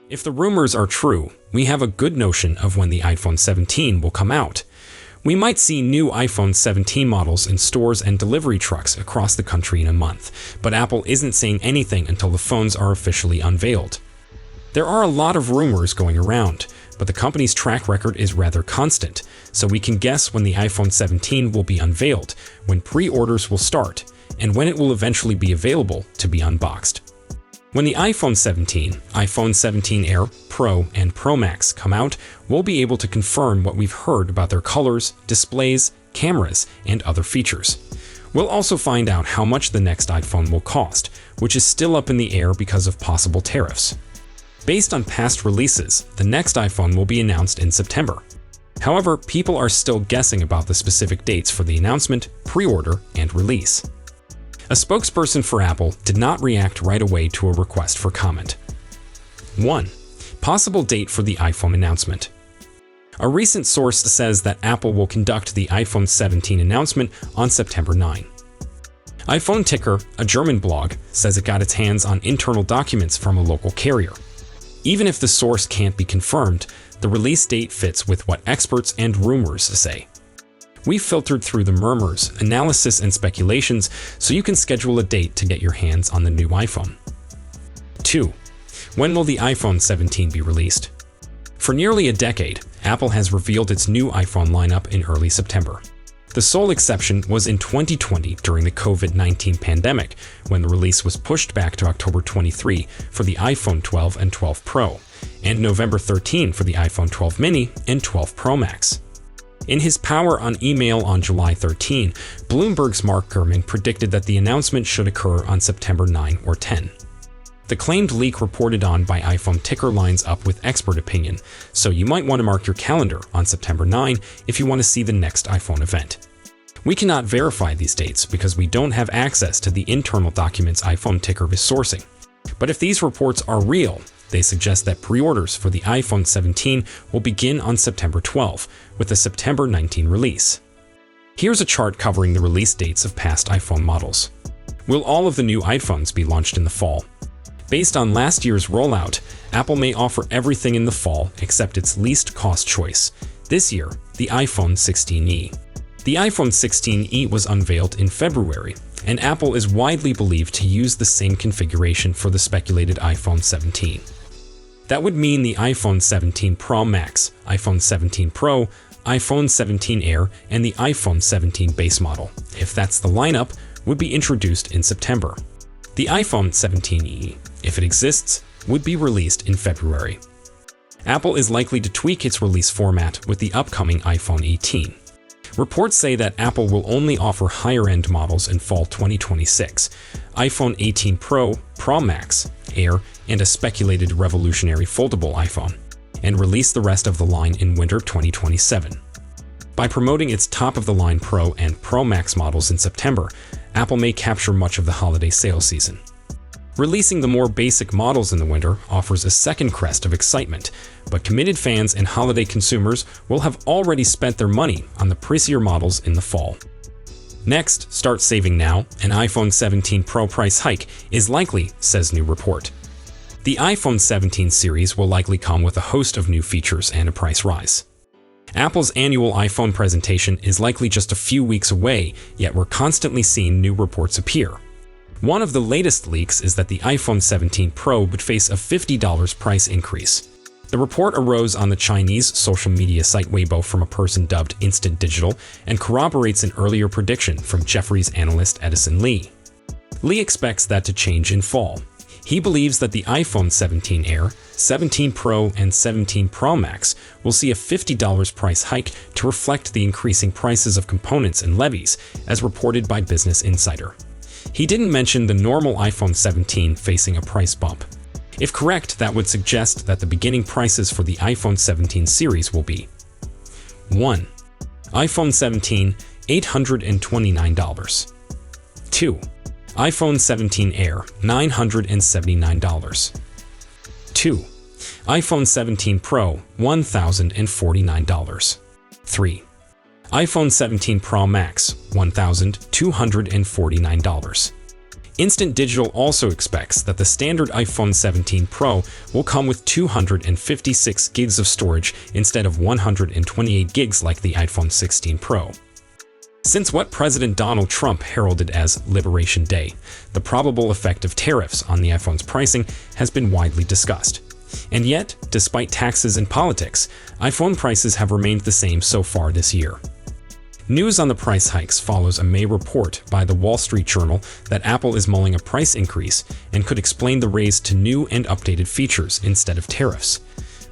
If the rumors are true, we have a good notion of when the iPhone 17 will come out. We might see new iPhone 17 models in stores and delivery trucks across the country in a month, but Apple isn't saying anything until the phones are officially unveiled. There are a lot of rumors going around, but the company's track record is rather constant, so we can guess when the iPhone 17 will be unveiled, when pre-orders will start, and when it will eventually be available to be unboxed. When the iPhone 17, iPhone 17 Air, Pro, and Pro Max come out, we'll be able to confirm what we've heard about their colors, displays, cameras, and other features. We'll also find out how much the next iPhone will cost, which is still up in the air because of possible tariffs. Based on past releases, the next iPhone will be announced in September. However, people are still guessing about the specific dates for the announcement, pre-order, and release. A spokesperson for Apple did not react right away to a request for comment. 1. Possible date for the iPhone announcement. A recent source says that Apple will conduct the iPhone 17 announcement on September 9. iPhone Ticker, a German blog, says it got its hands on internal documents from a local carrier. Even if the source can't be confirmed, the release date fits with what experts and rumors say. We filtered through the murmurs, analysis, and speculations so you can schedule a date to get your hands on the new iPhone. 2. When will the iPhone 17 be released? For nearly a decade, Apple has revealed its new iPhone lineup in early September. The sole exception was in 2020 during the COVID-19 pandemic, when the release was pushed back to October 23 for the iPhone 12 and 12 Pro, and November 13 for the iPhone 12 mini and 12 Pro Max. In his Power on Email on July 13, Bloomberg's Mark Gurman predicted that the announcement should occur on September 9 or 10. The claimed leak reported on by iPhone Ticker lines up with expert opinion, so you might want to mark your calendar on September 9 if you want to see the next iPhone event. We cannot verify these dates because we don't have access to the internal documents iPhone Ticker is sourcing. But if these reports are real, they suggest that pre-orders for the iPhone 17 will begin on September 12, with a September 19 release. Here's a chart covering the release dates of past iPhone models. Will all of the new iPhones be launched in the fall? Based on last year's rollout, Apple may offer everything in the fall except its least cost choice. This year, the iPhone 16e. The iPhone 16e was unveiled in February, and Apple is widely believed to use the same configuration for the speculated iPhone 17. That would mean the iPhone 17 Pro Max, iPhone 17 Pro, iPhone 17 Air, and the iPhone 17 base model, if that's the lineup, would be introduced in September. The iPhone 17e, if it exists, would be released in February. Apple is likely to tweak its release format with the upcoming iPhone 18. Reports say that Apple will only offer higher-end models in fall 2026, iPhone 18 Pro, Pro Max, Air, and a speculated revolutionary foldable iPhone, and release the rest of the line in winter 2027. By promoting its top-of-the-line Pro and Pro Max models in September, Apple may capture much of the holiday sales season. Releasing the more basic models in the winter offers a second crest of excitement, but committed fans and holiday consumers will have already spent their money on the pricier models in the fall. Next, start saving now. An iPhone 17 Pro price hike is likely, says new report. The iPhone 17 series will likely come with a host of new features and a price rise. Apple's annual iPhone presentation is likely just a few weeks away, yet we're constantly seeing new reports appear. One of the latest leaks is that the iPhone 17 Pro would face a $50 price increase. The report arose on the Chinese social media site Weibo from a person dubbed Instant Digital and corroborates an earlier prediction from Jefferies analyst Edison Lee. Lee expects that to change in fall. He believes that the iPhone 17 Air, 17 Pro, and 17 Pro Max will see a $50 price hike to reflect the increasing prices of components and levies, as reported by Business Insider. He didn't mention the normal iPhone 17 facing a price bump. If correct, that would suggest that the beginning prices for the iPhone 17 series will be 1. iPhone 17, $829. 2. iPhone 17 Air, $979. 2. iPhone 17 Pro, $1,049. 3. iPhone 17 Pro Max, $1,249. Instant Digital also expects that the standard iPhone 17 Pro will come with 256 gigs of storage instead of 128 gigs like the iPhone 16 Pro. Since what President Donald Trump heralded as Liberation Day, the probable effect of tariffs on the iPhone's pricing has been widely discussed. And yet, despite taxes and politics, iPhone prices have remained the same so far this year. News on the price hikes follows a May report by the Wall Street Journal that Apple is mulling a price increase and could explain the raise to new and updated features instead of tariffs.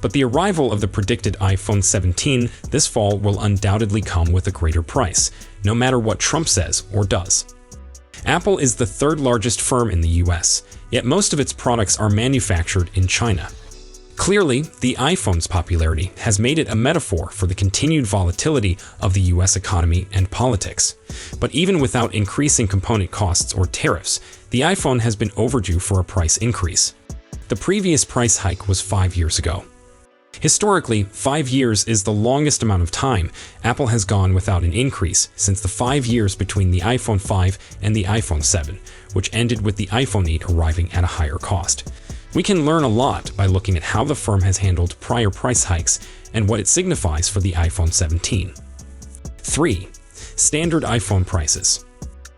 But the arrival of the predicted iPhone 17 this fall will undoubtedly come with a greater price, no matter what Trump says or does. Apple is the third largest firm in the US, yet most of its products are manufactured in China. Clearly, the iPhone's popularity has made it a metaphor for the continued volatility of the US economy and politics. But even without increasing component costs or tariffs, the iPhone has been overdue for a price increase. The previous price hike was 5 years ago. Historically, 5 years is the longest amount of time Apple has gone without an increase since the 5 years between the iPhone 5 and the iPhone 7, which ended with the iPhone 8 arriving at a higher cost. We can learn a lot by looking at how the firm has handled prior price hikes and what it signifies for the iPhone 17. 3. Standard iPhone prices.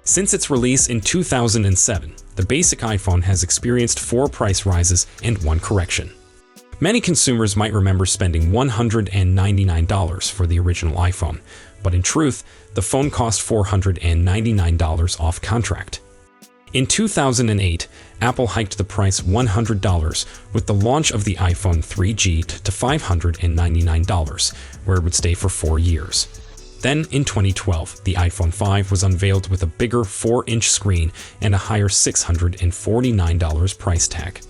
Since its release in 2007, the basic iPhone has experienced 4 price rises and 1 correction. Many consumers might remember spending $199 for the original iPhone, but in truth, the phone cost $499 off contract. In 2008, Apple hiked the price $100 with the launch of the iPhone 3G to $599, where it would stay for 4 years. Then, in 2012, the iPhone 5 was unveiled with a bigger 4-inch screen and a higher $649 price tag.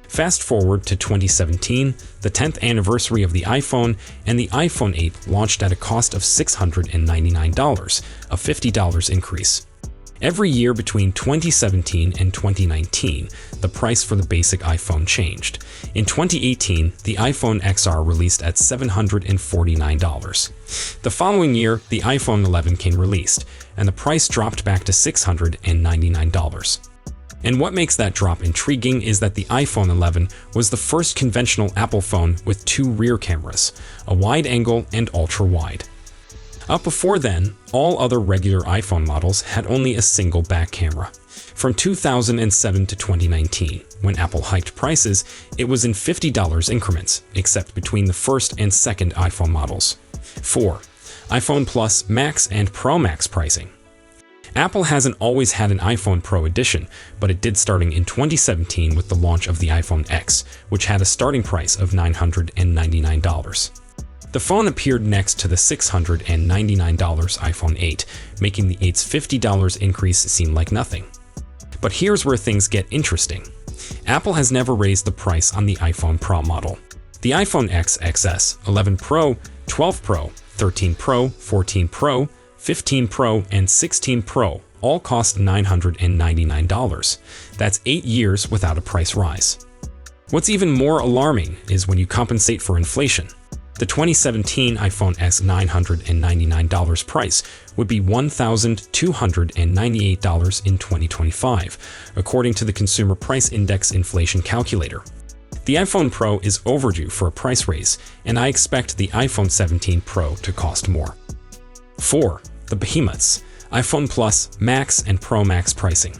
Fast forward to 2017, the 10th anniversary of the iPhone, and the iPhone 8 launched at a cost of $699, a $50 increase. Every year between 2017 and 2019, the price for the basic iPhone changed. In 2018, the iPhone XR released at $749. The following year, the iPhone 11 came released, and the price dropped back to $699. And what makes that drop intriguing is that the iPhone 11 was the first conventional Apple phone with 2 rear cameras, a wide angle and ultra-wide. Up before then, all other regular iPhone models had only a single back camera. From 2007 to 2019, when Apple hiked prices, it was in $50 increments, except between the first and second iPhone models. 4. iPhone Plus Max and Pro Max pricing. Apple hasn't always had an iPhone Pro edition, but it did starting in 2017 with the launch of the iPhone X, which had a starting price of $999. The phone appeared next to the $699 iPhone 8, making the 8's $50 increase seem like nothing. But here's where things get interesting. Apple has never raised the price on the iPhone Pro model. The iPhone X XS, 11 Pro, 12 Pro, 13 Pro, 14 Pro, 15 Pro, and 16 Pro all cost $999. That's 8 years without a price rise. What's even more alarming is when you compensate for inflation. The 2017 iPhone X $999 price would be $1,298 in 2025, according to the Consumer Price Index inflation calculator. The iPhone Pro is overdue for a price raise, and I expect the iPhone 17 Pro to cost more. 4. The behemoths, iPhone Plus, Max, and Pro Max pricing.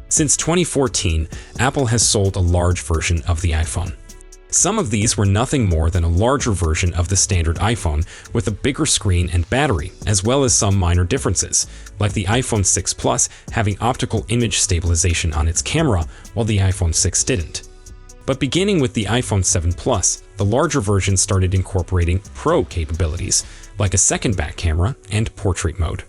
Since 2014, Apple has sold a large version of the iPhone. Some of these were nothing more than a larger version of the standard iPhone with a bigger screen and battery, as well as some minor differences, like the iPhone 6 Plus having optical image stabilization on its camera, while the iPhone 6 didn't. But beginning with the iPhone 7 Plus, the larger version started incorporating Pro capabilities, like a second back camera and portrait mode.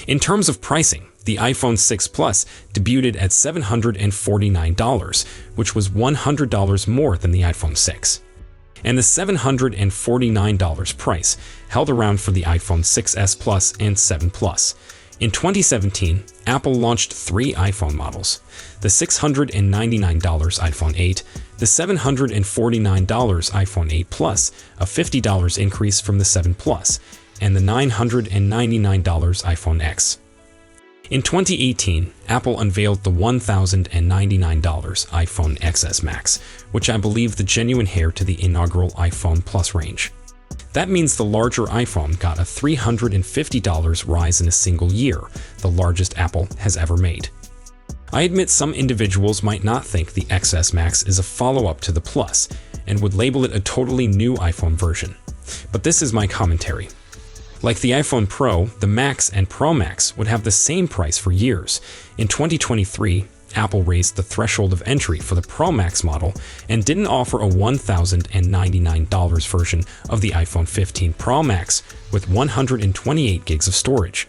In terms of pricing, the iPhone 6 Plus debuted at $749, which was $100 more than the iPhone 6. And the $749 price held around for the iPhone 6s Plus and 7 Plus. In 2017, Apple launched 3 iPhone models: the $699 iPhone 8, the $749 iPhone 8 Plus, a $50 increase from the 7 Plus, and the $999 iPhone X. In 2018, Apple unveiled the $1,099 iPhone XS Max, which I believe the genuine heir to the inaugural iPhone Plus range. That means the larger iPhone got a $350 rise in a single year, the largest Apple has ever made. I admit some individuals might not think the XS Max is a follow-up to the Plus and would label it a totally new iPhone version. But this is my commentary. Like the iPhone Pro, the Max and Pro Max would have the same price for years. In 2023, Apple raised the threshold of entry for the Pro Max model and didn't offer a $1,099 version of the iPhone 15 Pro Max with 128 gigs of storage.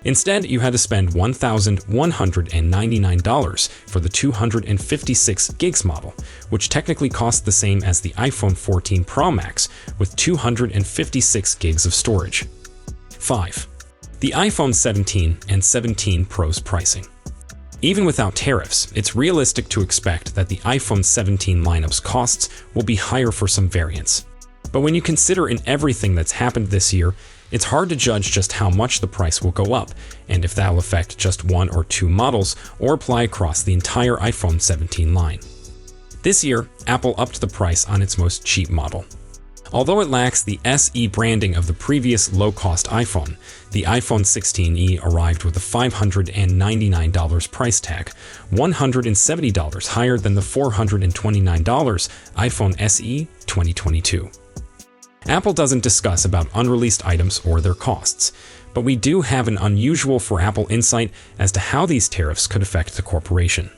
Instead, you had to spend $1,199 for the 256 gigs model, which technically costs the same as the iPhone 14 Pro Max with 256 gigs of storage. 5. The iPhone 17 and 17 Pro's pricing. Even without tariffs, it's realistic to expect that the iPhone 17 lineup's costs will be higher for some variants. But when you consider in everything that's happened this year, it's hard to judge just how much the price will go up, and if that'll affect just one or two models or apply across the entire iPhone 17 line. This year, Apple upped the price on its most cheap model. Although it lacks the SE branding of the previous low-cost iPhone, the iPhone 16e arrived with a $599 price tag, $170 higher than the $429 iPhone SE 2022. Apple doesn't discuss about unreleased items or their costs, but we do have an unusual for Apple insight as to how these tariffs could affect the corporation.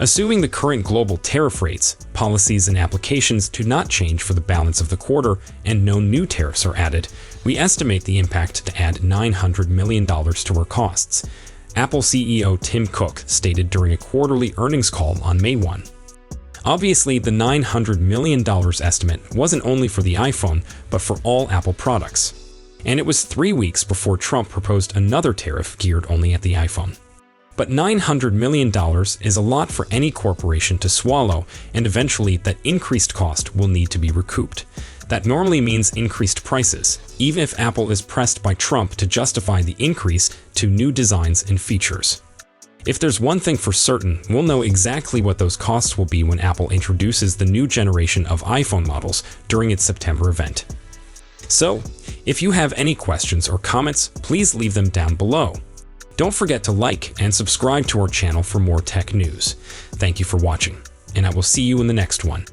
Assuming the current global tariff rates, policies, and applications do not change for the balance of the quarter and no new tariffs are added, we estimate the impact to add $900 million to our costs, Apple CEO Tim Cook stated during a quarterly earnings call on May 1. Obviously, the $900 million estimate wasn't only for the iPhone, but for all Apple products. And it was 3 weeks before Trump proposed another tariff geared only at the iPhone. But $900 million is a lot for any corporation to swallow, and eventually that increased cost will need to be recouped. That normally means increased prices, even if Apple is pressed by Trump to justify the increase to new designs and features. If there's one thing for certain, we'll know exactly what those costs will be when Apple introduces the new generation of iPhone models during its September event. So, if you have any questions or comments, please leave them down below. Don't forget to like and subscribe to our channel for more tech news. Thank you for watching, and I will see you in the next one.